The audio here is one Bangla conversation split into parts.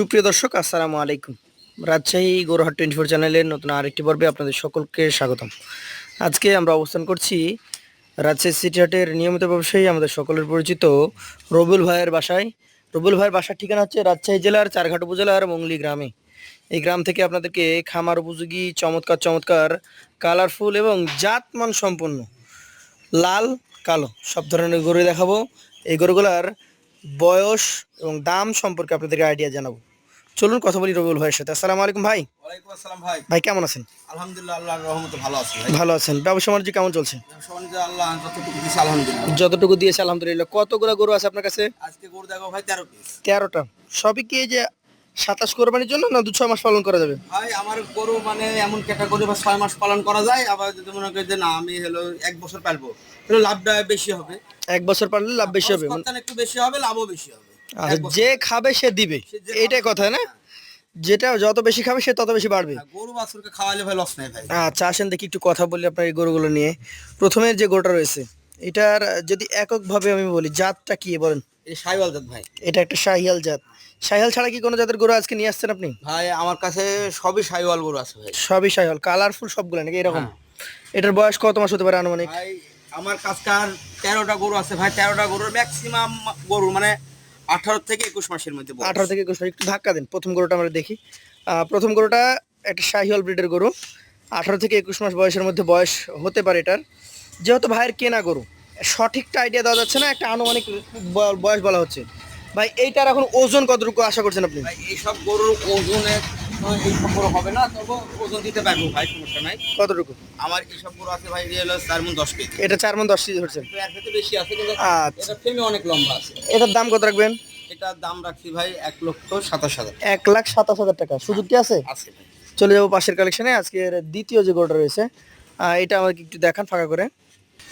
সুপ্রিয় দর্শক আসসালামু আলাইকুম। রাজশাহী গরুহাট 24 চ্যানেলের নতুন আরেকটি পর্বে আপনাদের সকলকে স্বাগতম। আজকে আমরা অবস্থান করছি রাজশাহী সিটি হাটের নিয়মিত ব্যবসায়ী আমাদের সকলের পরিচিত রবিউল ভাইয়ের বাসায়। রবিউল ভাইয়ের বাসার ঠিকানা হচ্ছে রাজশাহী জেলার চারঘাট উপজেলার মংলি গ্রামে। এই গ্রাম থেকে আপনাদেরকে খামার উপযোগী চমৎকার চমৎকার কালারফুল এবং জাতমান সম্পন্ন লাল কালো সব ধরনের গরু দেখাবো। এই গরুগুলার বয়স এবং দাম সম্পর্কে আপনাদেরকে আইডিয়া জানাবো। চলুন কথা বলি রবিউল ভাইয়ের সাথে। আসসালামু আলাইকুম ভাই। ওয়ালাইকুম আসসালাম ভাই। ভাই কেমন আছেন? আলহামদুলিল্লাহ আল্লাহর রহমতে ভালো আছি ভাই। ভালো আছেন? ব্যবসা বাণিজ্য কেমন চলছে? ব্যবসা বাণিজ্য আল্লাহ যতটুকু দিয়েছে আলহামদুলিল্লাহ। যতটুকু দিয়েছে আলহামদুলিল্লাহ। কতগুলো গরু আছে আপনার কাছে? আজকে গরু দেখো ভাই 13 পিস। 13টা। সবই কি এই যে 27 কোরবানির জন্য না 2-6 মাস পালন করা যাবে? ভাই আমার গরু মানে এমন ক্যাটাগরি বা 6 মাস পালন করা যায়, আবার যদি মনে করি যে না আমি হলো 1 বছর পালবো তাহলে লাভটা বেশি হবে। 1 বছর পাললে লাভ বেশি হবে। খরচ একটু বেশি হবে, লাভও বেশি হবে। আচ্ছা, যে খাবে সে দিবে, এইটাই কথা না? যেটা যত বেশি খাবে সে তত বেশি বাড়বে। গরু বাছুরকে খাওয়ালে ভাই লস নাই ভাই। আচ্ছা আসেন দেখি একটু কথা বলি আপনার এই গরুগুলো নিয়ে। প্রথমে যে গরুটা রয়েছে এটার যদি এককভাবে আমি বলি জাতটা কি বলেন? এই শাহিওয়াল জাত ভাই। এটা একটা শাহিয়াল জাত। শাহিয়াল ছাড়া কি কোনো জাতের গরু আজকে নিয়ে আসছেন আপনি? ভাই আমার কাছে সবই শাহিওয়াল গরু আছে ভাই। সবই শাহিয়াল, কালারফুল সবগুলো নাকি এরকম? হ্যাঁ। এটার বয়স কত মাস হতে পারে আনুমানিক? ভাই আমার কাছকার 13টা গরু আছে ভাই। 13টা গরুর ম্যাক্সিমাম গরু মানে 18 থেকে 21 মাসের মধ্যে বয়স। 18 থেকে 21 মাস। একটু ধাক্কা দিন, প্রথম গরুটা আমরা দেখি। প্রথম গরুটা একটা শাহিয়াল ব্রিডের গরু। 18 থেকে 21 মাস বয়সের মধ্যে বয়স হতে পারে এটার। যেহেতু ভাইয়ের কেনা গরু, সঠিকটা আইডিয়া দেওয়া যাচ্ছে না, একটা আনুমানিক বয়স বলা হচ্ছে। ভাই এইটার এখন ওজন কতটুকু আশা করছেন আপনি? ভাই এইসব গরুর ওজনে এইসব গরু হবে না, তবে ওজন দিতে পারবো ভাই, সমস্যা নাই। কতটুকু? আমার এইসব গরু আছে ভাই রিয়েল 4 মণ 10 কেজি। এটা 4 মণ 10 কেজি হচ্ছে। তো এর থেকে বেশি আছে কিন্তু আচ্ছা, এটা ফ্রেমে অনেক লম্বা আছে। এটার দাম কত রাখবেন? এটার দাম রাখছি ভাই 1,27,000। 1,27,000 টাকা। সুযোগ কি আছে? আছে ভাই। চলে যাবো পাশের কালেকশনে। আজকের দ্বিতীয় যে গরুটা রয়েছে এটা আমাকে একটু দেখান ফাঁকা করে।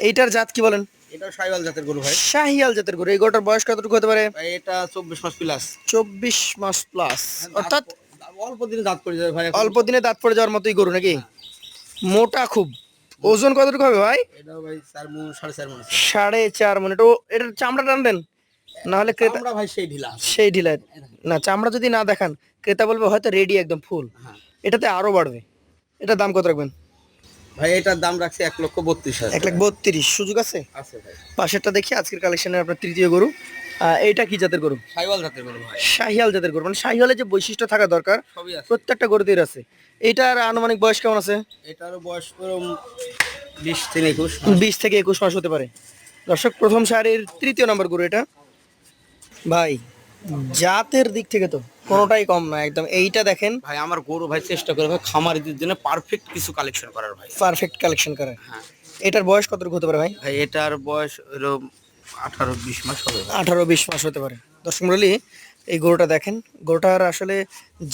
এইটার জাত কি বলেন? এটাও শাহিওয়াল জাতের গরু ভাই। শাহিয়াল জাতের গরু। এই গরুটার বয়স কতটুকু হতে পারে? ভাই এটা 24 মাস প্লাস। 24 মাস প্লাস, অর্থাৎ অল্প দিনে দাঁত পড়ে যাবে ভাই। অল্প দিনে দাঁত পড়ে যাওয়ার মতোই গরু নাকি? মোটা খুব। ওজন কতটুকু হবে ভাই? এটাও ভাই 4 মণ 4.5 মণ আছে। 4.5 মণ। এটা এটার চামড়া টানবেন, নাহলে ক্রেতা আমরা ভাই সেই ঢিলা। সেই ঢিলা। না, চামড়া যদি না দেখান ক্রেতা বলবে হয়তো রেডি একদম ফুল। হ্যাঁ এটাতে আরো বাড়বে। এটার দাম কত রাখবেন? ভাই এটার দাম রাখছি 1,32,000। 1,32,000। সুযোগ আছে? আছে ভাই। পাশেরটা দেখি আজকের কালেকশনের আপনার তৃতীয় গরু। এইটা কি জাতের গরু? শাহিওয়াল জাতের গরু ভাই। শাহিয়াল জাতের গরু। মানে শাহিয়ালের যে বৈশিষ্ট্য থাকা দরকার সবই আছে। প্রত্যেকটা গরুতেই আছে। এইটার আনুমানিক বয়স কেমন আছে? এটারও বয়স পুরো 20 থেকে 21। 20 থেকে 21 মাস হতে পারে। দর্শক, প্রথম সারির তৃতীয় নম্বর গরু এটা। ভাই জাতের দিক থেকে তো কোনোটাই কম না একদম। এইটা দেখেন, ভাই আমার গরু ভাই চেষ্টা করে ভাই খামারিদের জন্য পারফেক্ট কিছু কালেকশন করার ভাই। পারফেক্ট কালেকশন করে। হ্যাঁ এটার বয়স কতটুকু হতে পারে ভাই? ভাই এটার বয়স হলো 18-20 মাস হবে ভাই। 18-20 মাস হতে পারে। দর্শক মণ্ডলী, এই গরুটা দেখেন। গরুটার আসলে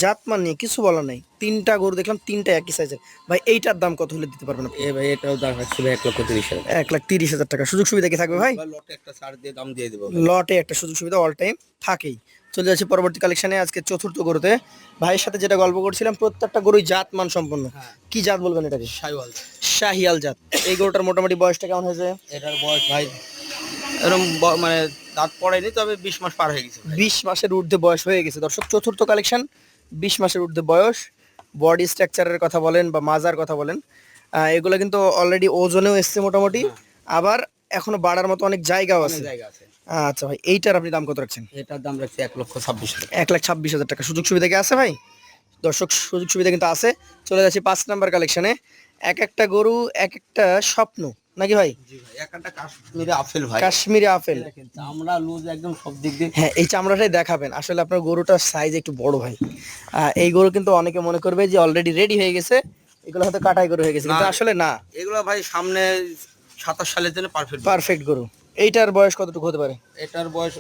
জাতমান নিয়ে কিছু বলার নাই। 3টা গরু দেখলাম, 3টা একই সাইজের। ভাই এইটার দাম কত হলে দিতে পারবেন আপনি? এ ভাই এটাও দাম রাখছি ভাই 1,30,000। 1,30,000 টাকা। সুযোগ সুবিধা কি থাকবে ভাই? লটে একটা ছাড় দিয়ে দাম দিয়ে দেবো। লটে একটা সুযোগ সুবিধা অল টাইম থাকেই। চলে যাচ্ছি পরবর্তী কালেকশনে, আজকে চতুর্থ গরুতে। ভাইয়ের সাথে যেটা গল্প করছিলাম, প্রত্যেকটা গরুই জাত মান সম্পন্ন। কি জাত বলবেন এটাকে? শাহিওয়াল। শাহিয়াল জাত। এই গরুটার মোটামুটি বয়সটা কেমন হয়েছে? এটার বয়স ভাই এরকম মানে দাঁত পড়েনি, তবে 20 মাস পার হয়ে গেছে ভাই। 20 মাসের ঊর্ধ্বে বয়স হয়ে গেছে। দর্শক, চতুর্থ কালেকশন, 20 মাসের ঊর্ধ্বে বয়স। বডি স্ট্রাকচারের কথা বলেন বা মাজার কথা বলেন, এগুলো কিন্তু অলরেডি ওজনেও এসছে মোটামুটি। আবার এখনো বাড়ার মতো অনেক জায়গাও অনেক আছে। জায়গা আছে। আচ্ছা ভাই, এইটার আপনি দাম কত রাখছেন? এটার দাম রাখছি 1,26,000। 1,26,000 টাকা। সুযোগ সুবিধা কি আছে ভাই? দর্শক, সুযোগ সুবিধা কিন্তু আছে। চলে যাচ্ছি 5 নাম্বার কালেকশনে। এক একটা গরু এক একটা স্বপ্ন নাকি ভাই? জি ভাই একটা কাশ্মীরি আপেল ভাই। কাশ্মীরি আপেল। দেখেন চামড়া লুজ একদম সব দিক দিয়ে। হ্যাঁ, এই চামড়াটাই দেখাবেন। আসলে আপনার গরুটার সাইজ একটু বড় ভাই। এই গরু কিন্তু অনেকে মনে করবে যে অলরেডি রেডি হয়ে গেছে, এগুলো হয়তো কাটাই গরু হয়ে গেছে, কিন্তু না। আসলে না। এগুলো ভাই সামনে 27 সালের জন্য পারফেক্ট। পারফেক্ট গরু। এইটার বয়স কতটুকু হতে পারে? এটার বয়স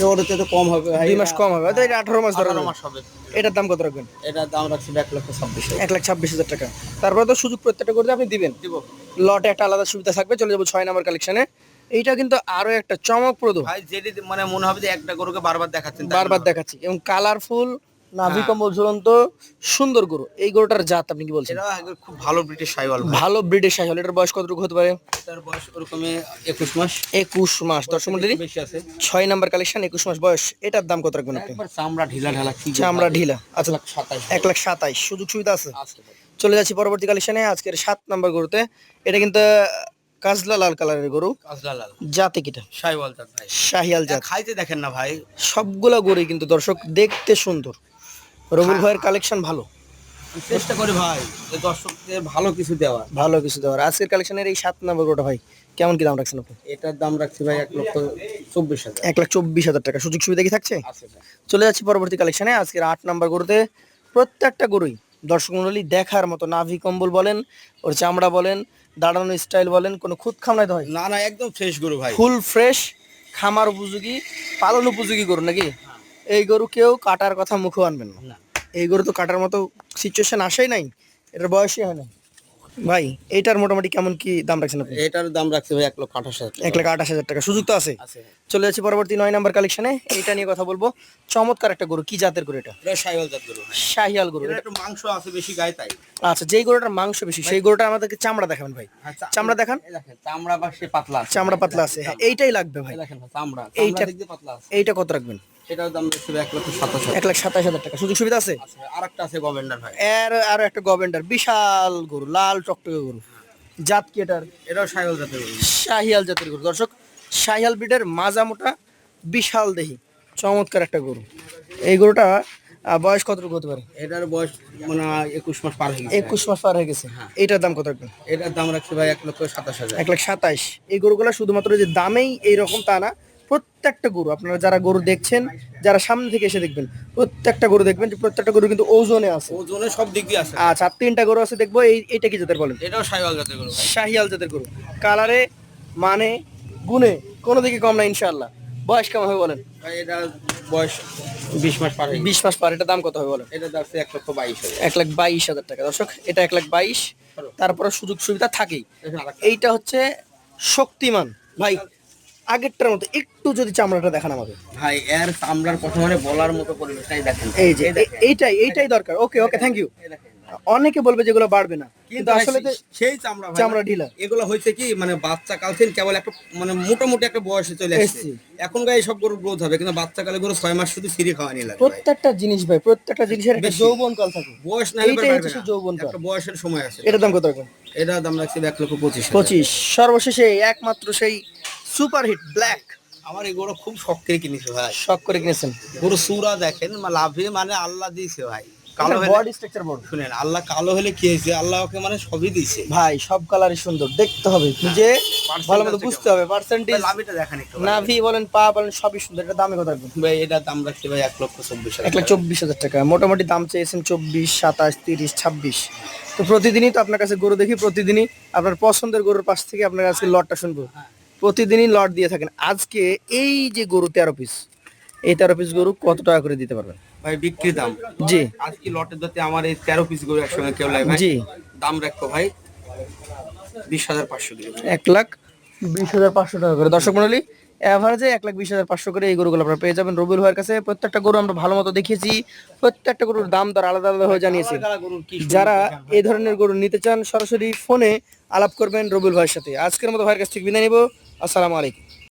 ওর থেকে কম হবে ভাই। 2 মাস কম হবে, হয়তো এটা 18 মাস ধরে 18 মাস হবে। এটার দাম কত রাখবেন? এটার দাম রাখছি 1,26,000। 1,26,000 টাকা। তারপরে তো সুযোগ প্রত্যেকটা গরুতে আপনি দিবেন। দিব লটে একটা আলাদা সুবিধা থাকবে। চলে যাবো 6 নাম্বার কালেকশনে। এইটা কিন্তু আরো একটা চমকপ্রদ, ভাই যেটি মানে মনে হবে যে একটা গরুকে বারবার দেখাচ্ছেন, তাই বারবার মনে হবে। দেখাচ্ছি, এবং কালারফুল নাভি কম্বল ঝুলন্ত সুন্দর গরু। এই গরুটার জাত আপনি কি বলছেন? এটা একবার খুব ভালো ব্রিটিশ সাইওয়াল ভাই। ভালো ব্রিডের শাহিওয়াল। এটার বয়স কতটুকু হতে পারে? এটার বয়স ওরকমই 21 মাস। 21 মাস। দর্শক মন্ডলী, বেশি আছে। 6 নাম্বার কালেকশন, 21 মাস বয়স। এটার দাম কত রাখবেন আপনি? একবার চামড়া ঢিলা ঢালা কি চামড়া ঢিলা। আচ্ছা, 1,27,000 1,27,000। সুযোগ সুবিধা আছে। আছে ভাই। চলে যাচ্ছি পরবর্তী কালেকশনে, আজকের 7 নাম্বার গরুতে। এটা কিন্তু কাজলা লাল কালারের গরু। কাজলা লাল জাতে কিটা? সাইওয়াল জাত ভাই। শাহিয়াল জাত। খাইতে দেখেন না ভাই, সবগুলা গরুই কিন্তু দর্শক দেখতে সুন্দর। রবুল ভাইয়ের কালেকশন ভালো, চেষ্টা করি ভাই যে দর্শকদের ভালো কিছু দেওয়ার। ভালো কিছু দেওয়ার। আজকের কালেকশনের এই 7 নাম্বার গরুটা ভাই কেমন কি দাম রাখছেন আপনি? এটার দাম রাখছি ভাই 1,24,000 1,24,000 টাকা। সুযোগ সুবিধা কি থাকছে? আছে ভাই। চলে যাচ্ছি পরবর্তী কালেকশনে, আজকের 8 নাম্বার গরুতে। প্রত্যেকটা গরুই দর্শক মন্ডলী দেখার মতো। নাভি কম্বল বলেন, ওর চামড়া বলেন, দাঁড়ানো স্টাইল বলেন, কোনো খুদ খামলাইতে হয় না না, একদম ফ্রেশ গরু ভাই। ফুল ফ্রেশ, খামার উপযোগী, পালন উপযোগী গরু নাকি? এই গরু কেউ কাটার কথা মুখেও আনবেন না। না। এই গরু তো কাটার মতো সিচুয়েশন আসেই নাই, এটার বয়সই হয় না ভাই। এইটার মোটামুটি কেমন কি দাম রাখছেন আপনি? এটার দাম রাখছি ভাই 1,28,000 1,28,000 টাকা। সুযোগ তো আছে। আছে ভাই। চলে যাচ্ছি পরবর্তী 9 নাম্বার কালেকশনে। এইটা নিয়ে কথা বলবো। চমৎকার একটা গরু, কি জাতের গরু এটা? এটা সাইওয়াল জাত গরু ভাই। শাহিয়াল গরু। এটা একটু মাংস আছে বেশি গায়ে তাই। আচ্ছা, যেই গরুটার মাংস বেশি সেই গরুটা আমাদেরকে চামড়া দেখাবেন ভাই। চামড়া দেখান। এই দেখেন চামড়া বা সে পাতলা আছে। চামড়া পাতলা আছে, হ্যাঁ এইটাই লাগবে ভাই। এই দেখেন ভাই, চামড়া এইটা- দিক দিয়ে পাতলা আছে। এইটা কত রাখবেন? এটার দাম রাখছি ভাই 1,27,000 1,27,000 টাকা। সুযোগ সুবিধা আছে। আছে ভাই। আরেকটা আছে গভর্নর ভাই। এর আরো একটা গভেন্ডার, বিশাল গরু, লাল টকটকে গরু। জাত কি এটার? এটাও সাইওয়াল জাতের গরু। শাহিয়াল জাতের গরু। দর্শক, শাহিয়াল ব্রিডের মাজা মোটা, বিশাল দেহি, চমৎকার একটা গরু। এই গরুটা বয়স কতটুকু হতে পারে? এটার বয়স মানে 21 মাস পার হয়ে গেছে। 21 মাস পার হয়ে গেছে। হ্যাঁ। এইটার দাম কত রাখবেন? এটার দাম রাখছি ভাই 1,27,000। 1,27,000। এই গরুগুলো শুধুমাত্র যে দামেই এইরকম তা না, প্রত্যেকটা গরু আপনারা যারা গরু দেখছেন, যারা সামনে থেকে এসে দেখবেন, প্রত্যেকটা গরু দেখবেন যে প্রত্যেকটা গরু কিন্তু ওজনে আছে। ওজনে সব দিক দিয়ে আছে। আচ্ছা, আর 3টা গরু আছে দেখবো। এইটা কি জাতের বলেন? এটাও সাইওয়াল জাতের গরু ভাই। শাহিয়াল জাতের গরু। কালারে, মানে, গুণে কোনো দিকে কম না ইনশাআল্লাহ। বয়স কেমন হবে বলেন? ভাই এটার বয়স 20 মাস পার হয়ে গেছে। 20 মাস পার। এটা দাম কত হবে বলেন? এটার দাম 1,22,000। 1,22,000 টাকা। দর্শক, এটা 1,22,000। তারপরে সুযোগ সুবিধা থাকেই। এইটা হচ্ছে শক্তিমান ভাই। আগেরটার মতো একটু যদি চামড়াটা দেখান আমাদের। ভাই এর চামড়ার কথা মানে বলার মতো পরিবেশটাই দেখেন। এই যে এইটাই দরকার। ওকে ওকে, থ্যাংক ইউ। অনেকে বলবে যেগুলো বাড়বে না, কিন্তু আসলে তো সেই চামড়া ভাই, চামড়া ঢিলা। এগুলো হয়েছে কি মানে বাচ্চা কাল থেকে কেবল একটা মানে মোটামুটি একটা বয়সে চলে আসছে। এসছি। এখন গায়ে সব গরু গ্রোথ হবে, কিন্তু বাচ্চা কালে গরু 6 মাস শুধু ফ্রি খাওয়া নিয়ে লাগে ভাই। প্রত্যেকটা জিনিস ভাই, প্রত্যেকটা জিনিসের একটা বেশি। যৌবন কাল থাকে। বয়স না হলে এইটাই পারবে হচ্ছে না। সেই যৌবনকাল। একটা বয়সের সময় আছে। এটার দাম কত রাখবেন? এটার দাম রাখছি 1,25,000। 25। সর্বশেষে একমাত্র সেই সুপারহিট ব্ল্যাক। আমার এই গরু খুব শখ করে কিনেছে ভাই। শখ করে কিনেছেন। গরু সুরা দেখেন, লাভে মানে আল্লাহ দিয়েছে ভাই। কালো হলে বডি স্ট্রাকচার বড়। শুনেন, আল্লাহ কালো হলে কি হয়েছে, আল্লাহ ওকে মানে সবই দিয়েছে। ভাই সব কালারই সুন্দর, দেখতে হবে নিজে ভালো মতো বুঝতে হবে। পার্সেন্টেজ, লাভিটা দেখেন একটু ভাই। নাভি বলেন, পা বলেন, সবই সুন্দর। এটা দামে কত রাখবেন? ভাই এটার দাম রাখছি ভাই 1,24,000। 1,24,000 টাকা। মোটামুটি দাম চেয়েছেন 24, 27, 30, 26। তো প্রতিদিনই তো আপনার কাছে গরু দেখি, প্রতিদিনই আপনার পছন্দের গরুর পাশ থেকে আপনার কাছে লটটা শুনবো। প্রতিদিনই লট দিয়ে থাকেন। আজকে এই যে গরু 13 পিস, এই 13 পিস গরু কত টাকা করে দিতে পারবেন? ভাই বিক্রি দাম জি আজকে লটের যাতে আমার এই 13 পিস গরু একসঙ্গে কেউ লাই ভাই, জি, দাম রাখবো ভাই 20,500 দিয়ে। 1,20,500 টাকা করে। দর্শক মন্ডলী, এভারেজে 1,20,500 করে এই গরুগুলো আপনারা পেয়ে যাবেন রবিউল ভাইয়ের কাছে। প্রত্যেকটা গরু আমরা ভালো মতো দেখিয়েছি, প্রত্যেকটা গরুর দাম দর আলাদা আলাদা হয়ে জানিয়েছি। গরুর কি যারা এই ধরনের গরু নিতে চান, সরাসরি ফোনে আলাপ করবেন রবিউল ভাইয়ের সাথে। আজকের মতো ভাইয়ের কাছ থেকে বিদায় নিব। আসসালামু আলাইকুম।